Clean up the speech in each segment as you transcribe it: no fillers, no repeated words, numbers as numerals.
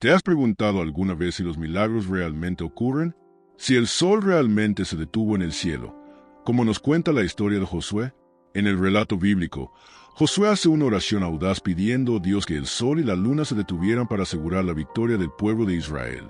¿Te has preguntado alguna vez si los milagros realmente ocurren? ¿Si el sol realmente se detuvo en el cielo? Como nos cuenta la historia de Josué, en el relato bíblico, Josué hace una oración audaz pidiendo a Dios que el sol y la luna se detuvieran para asegurar la victoria del pueblo de Israel.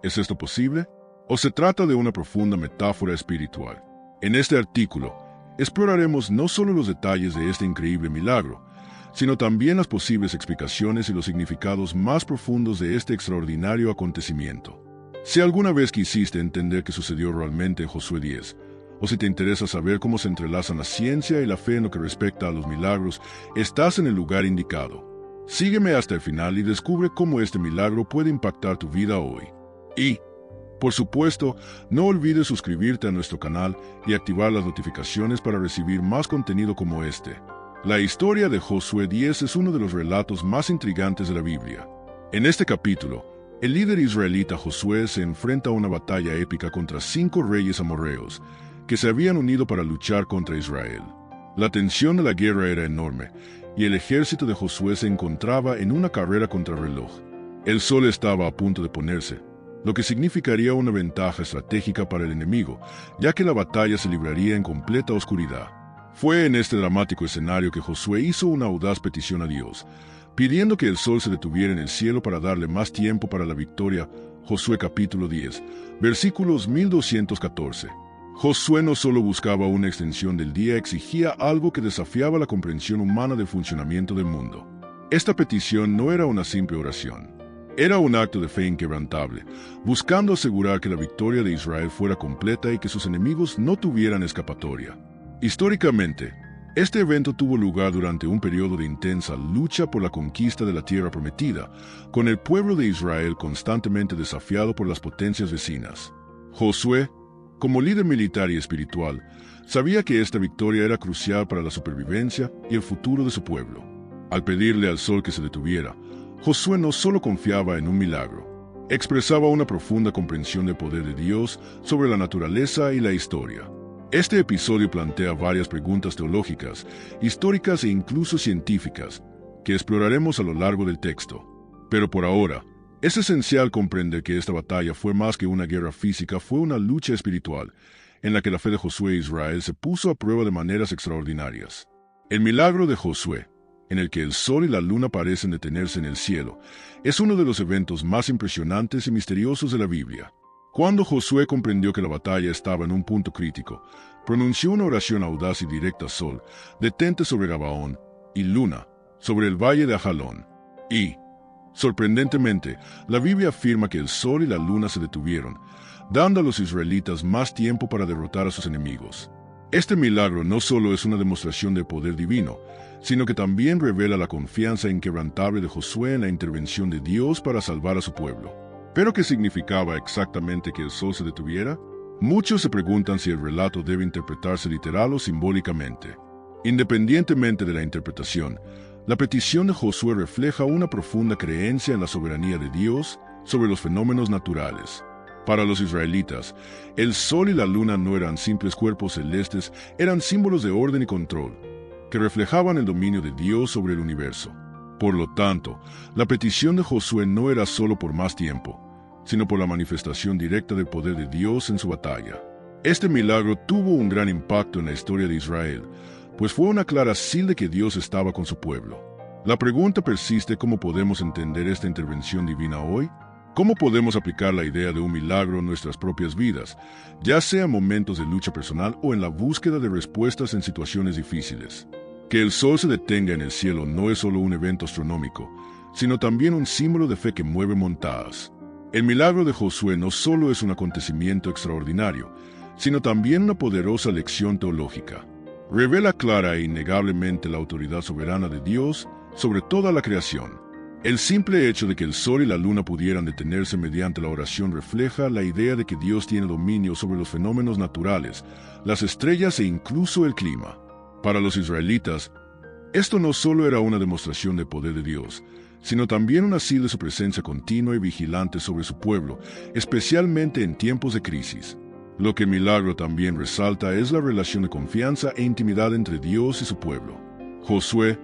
¿Es esto posible? ¿O se trata de una profunda metáfora espiritual? En este artículo, exploraremos no solo los detalles de este increíble milagro, sino también las posibles explicaciones y los significados más profundos de este extraordinario acontecimiento. Si alguna vez quisiste entender qué sucedió realmente en Josué 10, o si te interesa saber cómo se entrelazan la ciencia y la fe en lo que respecta a los milagros, estás en el lugar indicado. Sígueme hasta el final y descubre cómo este milagro puede impactar tu vida hoy. Y, por supuesto, no olvides suscribirte a nuestro canal y activar las notificaciones para recibir más contenido como este. La historia de Josué 10 es uno de los relatos más intrigantes de la Biblia. En este capítulo, el líder israelita Josué se enfrenta a una batalla épica contra 5 reyes amorreos que se habían unido para luchar contra Israel. La tensión de la guerra era enorme y el ejército de Josué se encontraba en una carrera contra reloj. El sol estaba a punto de ponerse, lo que significaría una ventaja estratégica para el enemigo, ya que la batalla se libraría en completa oscuridad. Fue en este dramático escenario que Josué hizo una audaz petición a Dios, pidiendo que el sol se detuviera en el cielo para darle más tiempo para la victoria. Josué capítulo 10, versículos 1214. Josué no solo buscaba una extensión del día, exigía algo que desafiaba la comprensión humana del funcionamiento del mundo. Esta petición no era una simple oración. Era un acto de fe inquebrantable, buscando asegurar que la victoria de Israel fuera completa y que sus enemigos no tuvieran escapatoria. Históricamente, este evento tuvo lugar durante un periodo de intensa lucha por la conquista de la tierra prometida, con el pueblo de Israel constantemente desafiado por las potencias vecinas. Josué, como líder militar y espiritual, sabía que esta victoria era crucial para la supervivencia y el futuro de su pueblo. Al pedirle al sol que se detuviera, Josué no solo confiaba en un milagro, expresaba una profunda comprensión del poder de Dios sobre la naturaleza y la historia. Este episodio plantea varias preguntas teológicas, históricas e incluso científicas, que exploraremos a lo largo del texto. Pero por ahora, es esencial comprender que esta batalla fue más que una guerra física, fue una lucha espiritual, en la que la fe de Josué e Israel se puso a prueba de maneras extraordinarias. El milagro de Josué, en el que el sol y la luna parecen detenerse en el cielo, es uno de los eventos más impresionantes y misteriosos de la Biblia. Cuando Josué comprendió que la batalla estaba en un punto crítico, pronunció una oración audaz y directa: Sol, detente sobre Gabaón, y luna, sobre el valle de Ajalón. Y, sorprendentemente, la Biblia afirma que el sol y la luna se detuvieron, dando a los israelitas más tiempo para derrotar a sus enemigos. Este milagro no solo es una demostración del poder divino, sino que también revela la confianza inquebrantable de Josué en la intervención de Dios para salvar a su pueblo. ¿Pero qué significaba exactamente que el sol se detuviera? Muchos se preguntan si el relato debe interpretarse literal o simbólicamente. Independientemente de la interpretación, la petición de Josué refleja una profunda creencia en la soberanía de Dios sobre los fenómenos naturales. Para los israelitas, el sol y la luna no eran simples cuerpos celestes, eran símbolos de orden y control, que reflejaban el dominio de Dios sobre el universo. Por lo tanto, la petición de Josué no era solo por más tiempo, sino por la manifestación directa del poder de Dios en su batalla. Este milagro tuvo un gran impacto en la historia de Israel, pues fue una clara señal de que Dios estaba con su pueblo. La pregunta persiste: ¿cómo podemos entender esta intervención divina hoy? ¿Cómo podemos aplicar la idea de un milagro en nuestras propias vidas, ya sea en momentos de lucha personal o en la búsqueda de respuestas en situaciones difíciles? Que el sol se detenga en el cielo no es solo un evento astronómico, sino también un símbolo de fe que mueve montañas. El milagro de Josué no solo es un acontecimiento extraordinario, sino también una poderosa lección teológica. Revela clara e innegablemente la autoridad soberana de Dios sobre toda la creación. El simple hecho de que el sol y la luna pudieran detenerse mediante la oración refleja la idea de que Dios tiene dominio sobre los fenómenos naturales, las estrellas e incluso el clima. Para los israelitas, esto no solo era una demostración del poder de Dios, sino también una señal de su presencia continua y vigilante sobre su pueblo, especialmente en tiempos de crisis. Lo que el milagro también resalta es la relación de confianza e intimidad entre Dios y su pueblo. Josué,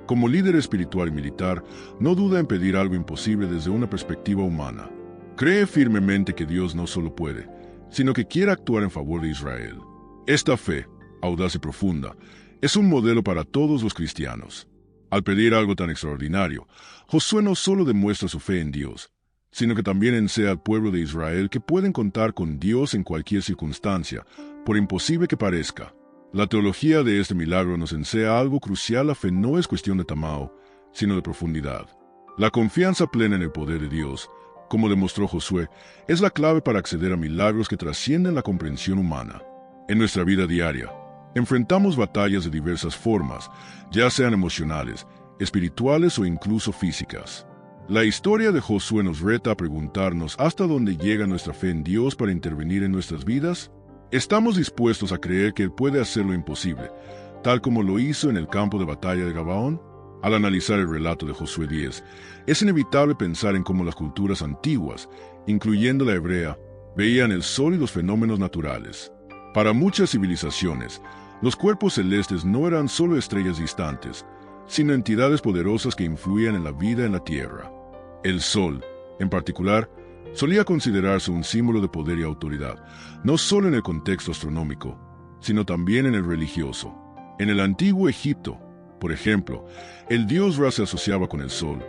Como líder espiritual y militar, no duda en pedir algo imposible desde una perspectiva humana. Cree firmemente que Dios no solo puede, sino que quiere actuar en favor de Israel. Esta fe, audaz y profunda, es un modelo para todos los cristianos. Al pedir algo tan extraordinario, Josué no solo demuestra su fe en Dios, sino que también enseña al pueblo de Israel que pueden contar con Dios en cualquier circunstancia, por imposible que parezca. La teología de este milagro nos enseña algo crucial: la fe no es cuestión de tamaño, sino de profundidad. La confianza plena en el poder de Dios, como demostró Josué, es la clave para acceder a milagros que trascienden la comprensión humana. En nuestra vida diaria, enfrentamos batallas de diversas formas, ya sean emocionales, espirituales o incluso físicas. La historia de Josué nos reta a preguntarnos hasta dónde llega nuestra fe en Dios para intervenir en nuestras vidas. ¿Estamos dispuestos a creer que Él puede hacer lo imposible, tal como lo hizo en el campo de batalla de Gabaón? Al analizar el relato de Josué 10, es inevitable pensar en cómo las culturas antiguas, incluyendo la hebrea, veían el sol y los fenómenos naturales. Para muchas civilizaciones, los cuerpos celestes no eran solo estrellas distantes, sino entidades poderosas que influían en la vida en la tierra. El sol, en particular, solía considerarse un símbolo de poder y autoridad, no solo en el contexto astronómico, sino también en el religioso. En el antiguo Egipto, por ejemplo, el dios Ra se asociaba con el sol,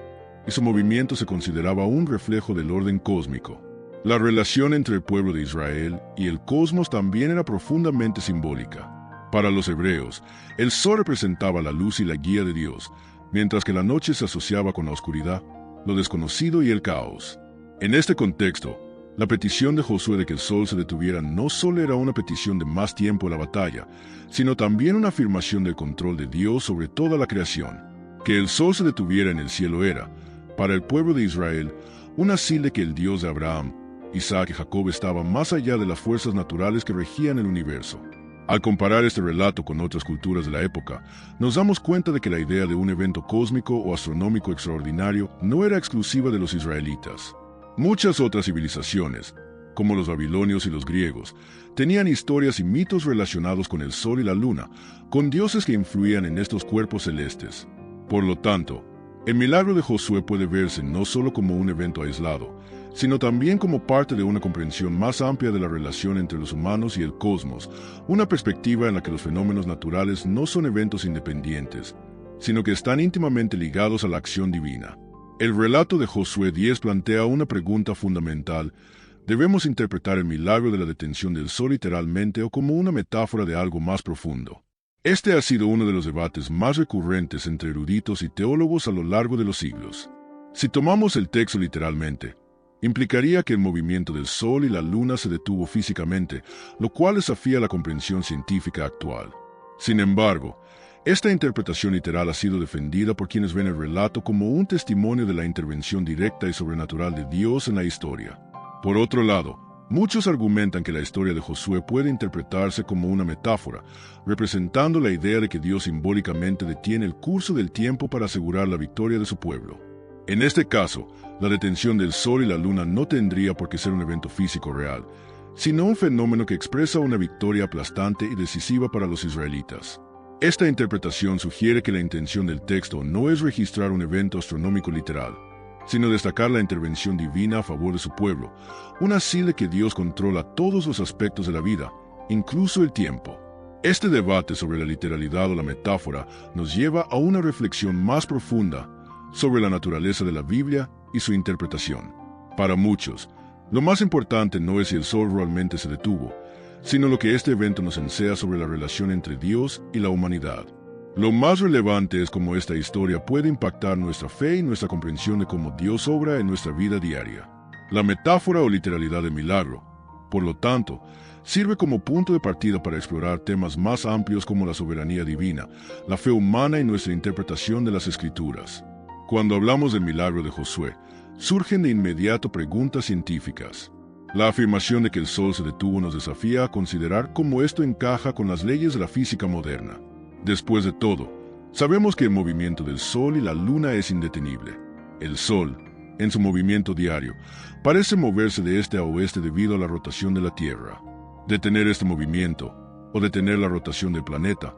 y su movimiento se consideraba un reflejo del orden cósmico. La relación entre el pueblo de Israel y el cosmos también era profundamente simbólica. Para los hebreos, el sol representaba la luz y la guía de Dios, mientras que la noche se asociaba con la oscuridad, lo desconocido y el caos. En este contexto, la petición de Josué de que el sol se detuviera no solo era una petición de más tiempo en la batalla, sino también una afirmación del control de Dios sobre toda la creación. Que el sol se detuviera en el cielo era, para el pueblo de Israel, una señal de que el Dios de Abraham, Isaac y Jacob estaba más allá de las fuerzas naturales que regían el universo. Al comparar este relato con otras culturas de la época, nos damos cuenta de que la idea de un evento cósmico o astronómico extraordinario no era exclusiva de los israelitas. Muchas otras civilizaciones, como los babilonios y los griegos, tenían historias y mitos relacionados con el sol y la luna, con dioses que influían en estos cuerpos celestes. Por lo tanto, el milagro de Josué puede verse no solo como un evento aislado, sino también como parte de una comprensión más amplia de la relación entre los humanos y el cosmos, una perspectiva en la que los fenómenos naturales no son eventos independientes, sino que están íntimamente ligados a la acción divina. El relato de Josué 10 plantea una pregunta fundamental: ¿debemos interpretar el milagro de la detención del sol literalmente o como una metáfora de algo más profundo? Este ha sido uno de los debates más recurrentes entre eruditos y teólogos a lo largo de los siglos. Si tomamos el texto literalmente, implicaría que el movimiento del sol y la luna se detuvo físicamente, lo cual desafía la comprensión científica actual. Sin embargo, esta interpretación literal ha sido defendida por quienes ven el relato como un testimonio de la intervención directa y sobrenatural de Dios en la historia. Por otro lado, muchos argumentan que la historia de Josué puede interpretarse como una metáfora, representando la idea de que Dios simbólicamente detiene el curso del tiempo para asegurar la victoria de su pueblo. En este caso, la detención del sol y la luna no tendría por qué ser un evento físico real, sino un fenómeno que expresa una victoria aplastante y decisiva para los israelitas. Esta interpretación sugiere que la intención del texto no es registrar un evento astronómico literal, sino destacar la intervención divina a favor de su pueblo, una señal de que Dios controla todos los aspectos de la vida, incluso el tiempo. Este debate sobre la literalidad o la metáfora nos lleva a una reflexión más profunda sobre la naturaleza de la Biblia y su interpretación. Para muchos, lo más importante no es si el sol realmente se detuvo, sino lo que este evento nos enseña sobre la relación entre Dios y la humanidad. Lo más relevante es cómo esta historia puede impactar nuestra fe y nuestra comprensión de cómo Dios obra en nuestra vida diaria. La metáfora o literalidad del milagro, por lo tanto, sirve como punto de partida para explorar temas más amplios como la soberanía divina, la fe humana y nuestra interpretación de las Escrituras. Cuando hablamos del milagro de Josué, surgen de inmediato preguntas científicas. La afirmación de que el sol se detuvo nos desafía a considerar cómo esto encaja con las leyes de la física moderna. Después de todo, sabemos que el movimiento del sol y la luna es indetenible. El sol, en su movimiento diario, parece moverse de este a oeste debido a la rotación de la Tierra. Detener este movimiento, o detener la rotación del planeta,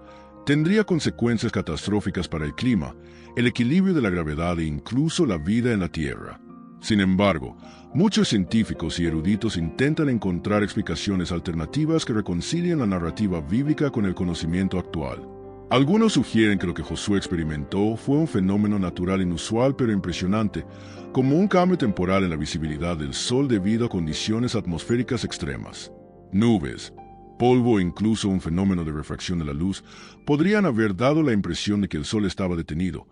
tendría consecuencias catastróficas para el clima, el equilibrio de la gravedad e incluso la vida en la Tierra. Sin embargo, muchos científicos y eruditos intentan encontrar explicaciones alternativas que reconcilien la narrativa bíblica con el conocimiento actual. Algunos sugieren que lo que Josué experimentó fue un fenómeno natural inusual pero impresionante, como un cambio temporal en la visibilidad del Sol debido a condiciones atmosféricas extremas. Nubes, polvo o incluso un fenómeno de refracción de la luz podrían haber dado la impresión de que el Sol estaba detenido,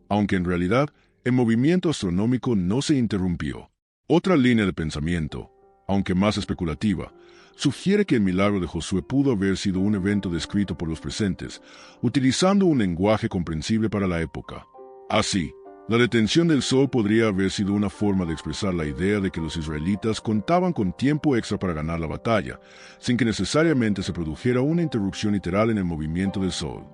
aunque en realidad el movimiento astronómico no se interrumpió. Otra línea de pensamiento, aunque más especulativa, sugiere que el milagro de Josué pudo haber sido un evento descrito por los presentes, utilizando un lenguaje comprensible para la época. Así, la detención del sol podría haber sido una forma de expresar la idea de que los israelitas contaban con tiempo extra para ganar la batalla, sin que necesariamente se produjera una interrupción literal en el movimiento del sol.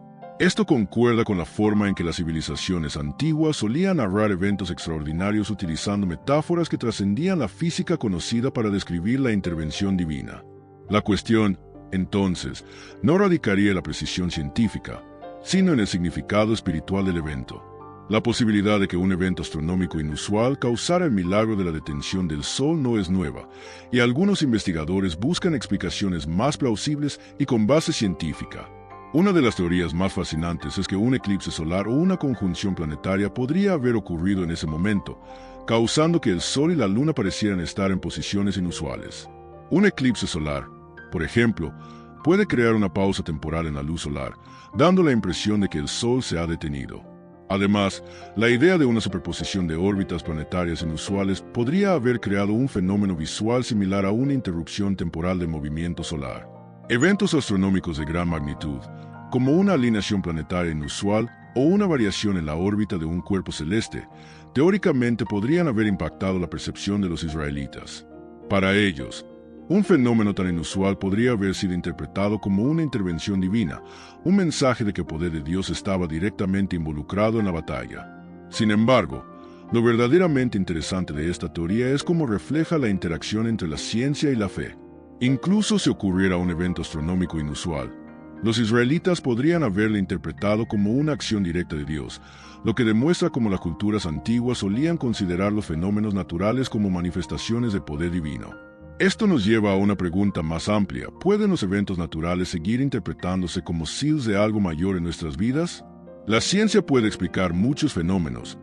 Esto concuerda con la forma en que las civilizaciones antiguas solían narrar eventos extraordinarios utilizando metáforas que trascendían la física conocida para describir la intervención divina. La cuestión, entonces, no radicaría en la precisión científica, sino en el significado espiritual del evento. La posibilidad de que un evento astronómico inusual causara el milagro de la detención del Sol no es nueva, y algunos investigadores buscan explicaciones más plausibles y con base científica. Una de las teorías más fascinantes es que un eclipse solar o una conjunción planetaria podría haber ocurrido en ese momento, causando que el Sol y la Luna parecieran estar en posiciones inusuales. Un eclipse solar, por ejemplo, puede crear una pausa temporal en la luz solar, dando la impresión de que el Sol se ha detenido. Además, la idea de una superposición de órbitas planetarias inusuales podría haber creado un fenómeno visual similar a una interrupción temporal del movimiento solar. Eventos astronómicos de gran magnitud, como una alineación planetaria inusual o una variación en la órbita de un cuerpo celeste, teóricamente podrían haber impactado la percepción de los israelitas. Para ellos, un fenómeno tan inusual podría haber sido interpretado como una intervención divina, un mensaje de que el poder de Dios estaba directamente involucrado en la batalla. Sin embargo, lo verdaderamente interesante de esta teoría es cómo refleja la interacción entre la ciencia y la fe. Incluso si ocurriera un evento astronómico inusual, los israelitas podrían haberlo interpretado como una acción directa de Dios, lo que demuestra cómo las culturas antiguas solían considerar los fenómenos naturales como manifestaciones de poder divino. Esto nos lleva a una pregunta más amplia. ¿Pueden los eventos naturales seguir interpretándose como señales de algo mayor en nuestras vidas? La ciencia puede explicar muchos fenómenos,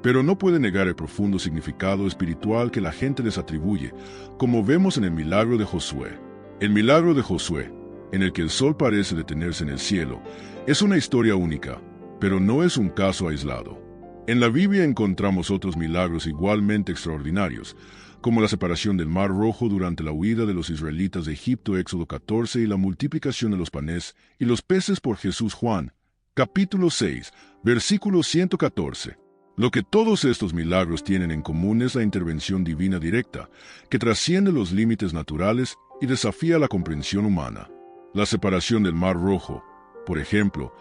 pero no puede negar el profundo significado espiritual que la gente les atribuye, como vemos en el milagro de Josué. El milagro de Josué, en el que el sol parece detenerse en el cielo, es una historia única, pero no es un caso aislado. En la Biblia encontramos otros milagros igualmente extraordinarios, como la separación del Mar Rojo durante la huida de los israelitas de Egipto, Éxodo 14, y la multiplicación de los panes y los peces por Jesús. Juan, capítulo 6, versículo 114. Lo que todos estos milagros tienen en común es la intervención divina directa, que trasciende los límites naturales y desafía la comprensión humana. La separación del Mar Rojo, por ejemplo,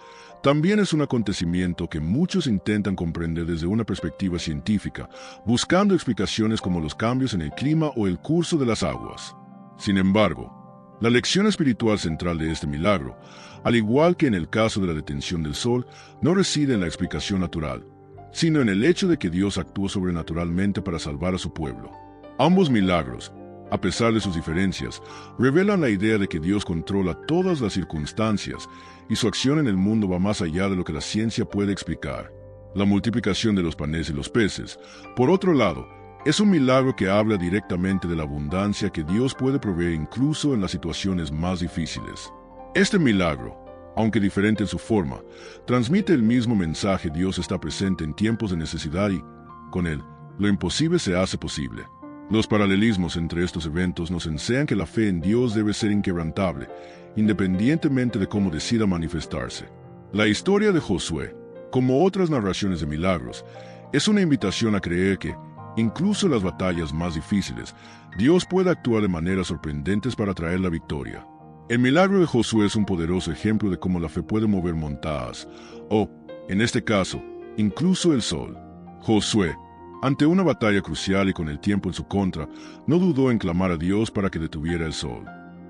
también es un acontecimiento que muchos intentan comprender desde una perspectiva científica, buscando explicaciones como los cambios en el clima o el curso de las aguas. Sin embargo, la lección espiritual central de este milagro, al igual que en el caso de la detención del sol, no reside en la explicación natural, sino en el hecho de que Dios actuó sobrenaturalmente para salvar a su pueblo. Ambos milagros, a pesar de sus diferencias, revelan la idea de que Dios controla todas las circunstancias y su acción en el mundo va más allá de lo que la ciencia puede explicar. La multiplicación de los panes y los peces, por otro lado, es un milagro que habla directamente de la abundancia que Dios puede proveer incluso en las situaciones más difíciles. Este milagro, aunque diferente en su forma, transmite el mismo mensaje: Dios está presente en tiempos de necesidad y, con él, lo imposible se hace posible. Los paralelismos entre estos eventos nos enseñan que la fe en Dios debe ser inquebrantable, independientemente de cómo decida manifestarse. La historia de Josué, como otras narraciones de milagros, es una invitación a creer que, incluso en las batallas más difíciles, Dios puede actuar de maneras sorprendentes para traer la victoria. El milagro de Josué es un poderoso ejemplo de cómo la fe puede mover montañas, o, en este caso, incluso el sol. Josué, ante una batalla crucial y con el tiempo en su contra, no dudó en clamar a Dios para que detuviera el sol.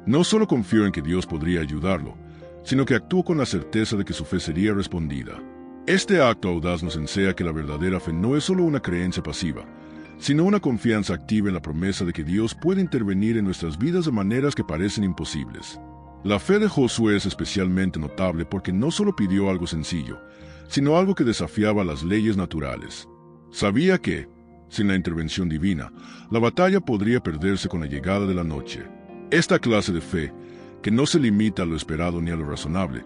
No solo confió en que Dios podría ayudarlo, sino que actuó con la certeza de que su fe sería respondida. Este acto audaz nos enseña que la verdadera fe no es solo una creencia pasiva, sino una confianza activa en la promesa de que Dios puede intervenir en nuestras vidas de maneras que parecen imposibles. La fe de Josué es especialmente notable porque no solo pidió algo sencillo, sino algo que desafiaba las leyes naturales. Sabía que, sin la intervención divina, la batalla podría perderse con la llegada de la noche. Esta clase de fe, que no se limita a lo esperado ni a lo razonable,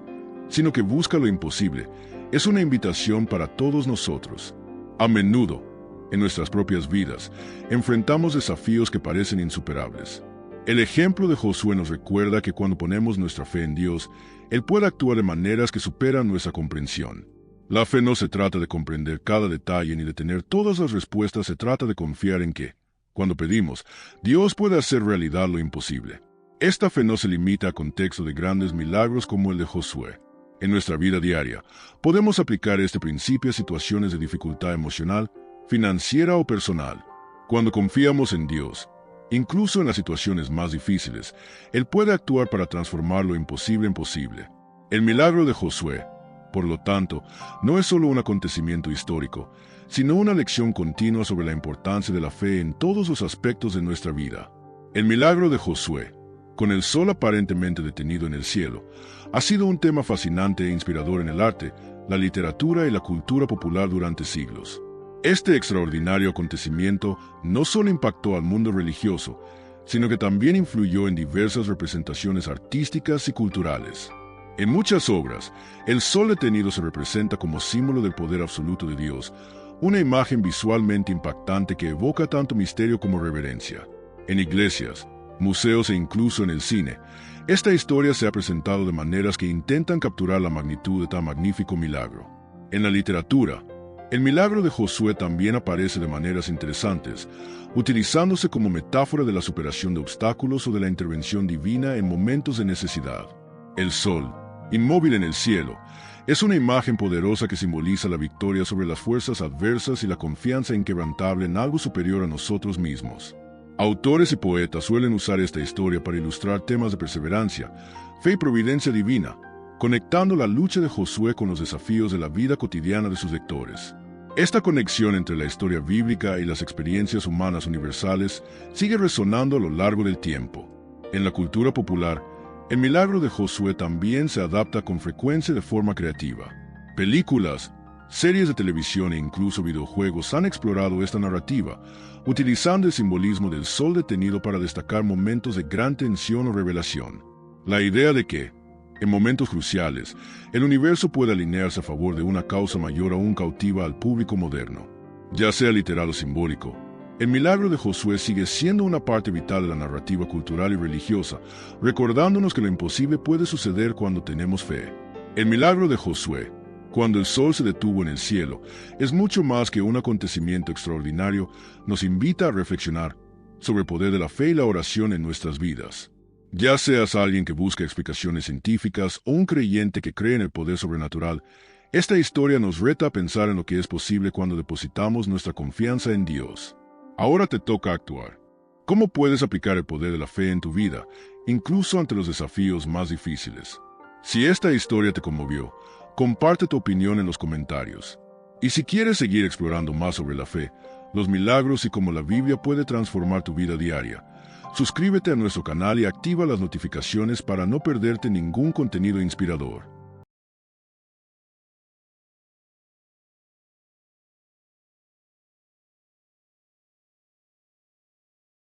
sino que busca lo imposible, es una invitación para todos nosotros. A menudo, en nuestras propias vidas, enfrentamos desafíos que parecen insuperables. El ejemplo de Josué nos recuerda que cuando ponemos nuestra fe en Dios, Él puede actuar de maneras que superan nuestra comprensión. La fe no se trata de comprender cada detalle ni de tener todas las respuestas, se trata de confiar en que, cuando pedimos, Dios puede hacer realidad lo imposible. Esta fe no se limita a contexto de grandes milagros como el de Josué. En nuestra vida diaria, podemos aplicar este principio a situaciones de dificultad emocional, financiera o personal. Cuando confiamos en Dios, incluso en las situaciones más difíciles, Él puede actuar para transformar lo imposible en posible. El milagro de Josué, por lo tanto, no es solo un acontecimiento histórico, sino una lección continua sobre la importancia de la fe en todos los aspectos de nuestra vida. El milagro de Josué, con el sol aparentemente detenido en el cielo, ha sido un tema fascinante e inspirador en el arte, la literatura y la cultura popular durante siglos. Este extraordinario acontecimiento no solo impactó al mundo religioso, sino que también influyó en diversas representaciones artísticas y culturales. En muchas obras, el sol detenido se representa como símbolo del poder absoluto de Dios, una imagen visualmente impactante que evoca tanto misterio como reverencia. En iglesias, museos e incluso en el cine, esta historia se ha presentado de maneras que intentan capturar la magnitud de tan magnífico milagro. En la literatura, el milagro de Josué también aparece de maneras interesantes, utilizándose como metáfora de la superación de obstáculos o de la intervención divina en momentos de necesidad. El sol, inmóvil en el cielo, es una imagen poderosa que simboliza la victoria sobre las fuerzas adversas y la confianza inquebrantable en algo superior a nosotros mismos. Autores y poetas suelen usar esta historia para ilustrar temas de perseverancia, fe y providencia divina, conectando la lucha de Josué con los desafíos de la vida cotidiana de sus lectores. Esta conexión entre la historia bíblica y las experiencias humanas universales sigue resonando a lo largo del tiempo. En la cultura popular, el milagro de Josué también se adapta con frecuencia de forma creativa. Películas, series de televisión e incluso videojuegos han explorado esta narrativa, utilizando el simbolismo del sol detenido para destacar momentos de gran tensión o revelación. La idea de que, en momentos cruciales, el universo puede alinearse a favor de una causa mayor aún cautiva al público moderno. Ya sea literal o simbólico, el milagro de Josué sigue siendo una parte vital de la narrativa cultural y religiosa, recordándonos que lo imposible puede suceder cuando tenemos fe. El milagro de Josué, cuando el sol se detuvo en el cielo, es mucho más que un acontecimiento extraordinario, nos invita a reflexionar sobre el poder de la fe y la oración en nuestras vidas. Ya seas alguien que busca explicaciones científicas o un creyente que cree en el poder sobrenatural, esta historia nos reta a pensar en lo que es posible cuando depositamos nuestra confianza en Dios. Ahora te toca actuar. ¿Cómo puedes aplicar el poder de la fe en tu vida, incluso ante los desafíos más difíciles? Si esta historia te conmovió, comparte tu opinión en los comentarios. Y si quieres seguir explorando más sobre la fe, los milagros y cómo la Biblia puede transformar tu vida diaria, suscríbete a nuestro canal y activa las notificaciones para no perderte ningún contenido inspirador.